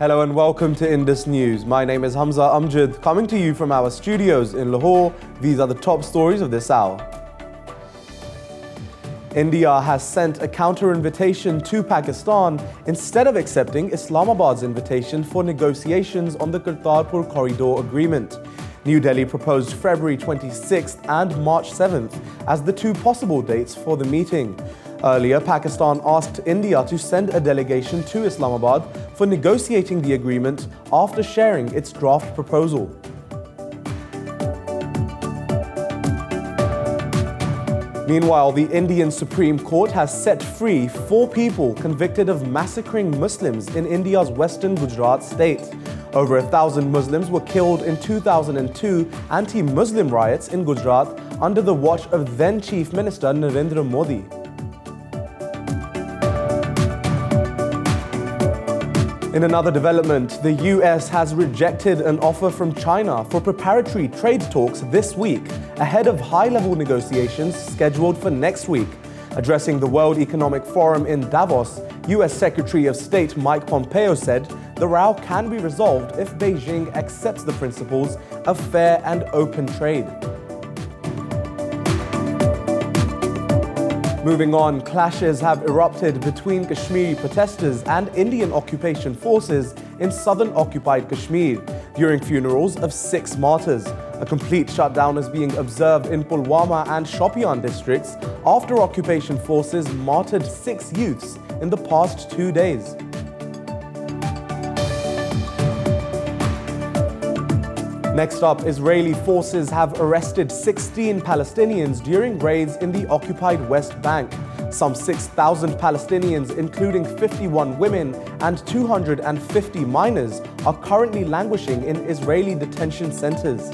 Hello and welcome to Indus News. My name is Hamza Amjad, coming to you from our studios in Lahore. These are the top stories of this hour. India has sent a counter-invitation to Pakistan instead of accepting Islamabad's invitation for negotiations on the Kartarpur Corridor Agreement. New Delhi proposed February 26th and March 7th as the two possible dates for the meeting. Earlier, Pakistan asked India to send a delegation to Islamabad for negotiating the agreement after sharing its draft proposal. Meanwhile, the Indian Supreme Court has set free 4 people convicted of massacring Muslims in India's western Gujarat state. Over 1,000 Muslims were killed in 2002 anti-Muslim riots in Gujarat under the watch of then Chief Minister Narendra Modi. In another development, the US has rejected an offer from China for preparatory trade talks this week, ahead of high-level negotiations scheduled for next week. Addressing the World Economic Forum in Davos, US Secretary of State Mike Pompeo said the row can be resolved if Beijing accepts the principles of fair and open trade. Moving on, clashes have erupted between Kashmiri protesters and Indian occupation forces in southern occupied Kashmir during funerals of 6 martyrs. A complete shutdown is being observed in Pulwama and Shopian districts after occupation forces martyred 6 youths in the past 2 days. Next up, Israeli forces have arrested 16 Palestinians during raids in the occupied West Bank. Some 6,000 Palestinians, including 51 women and 250 minors, are currently languishing in Israeli detention centers.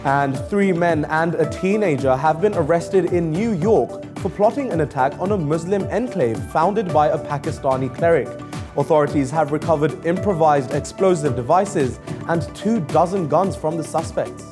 And 3 men and a teenager have been arrested in New York for plotting an attack on a Muslim enclave founded by a Pakistani cleric. Authorities have recovered improvised explosive devices and 24 guns from the suspects.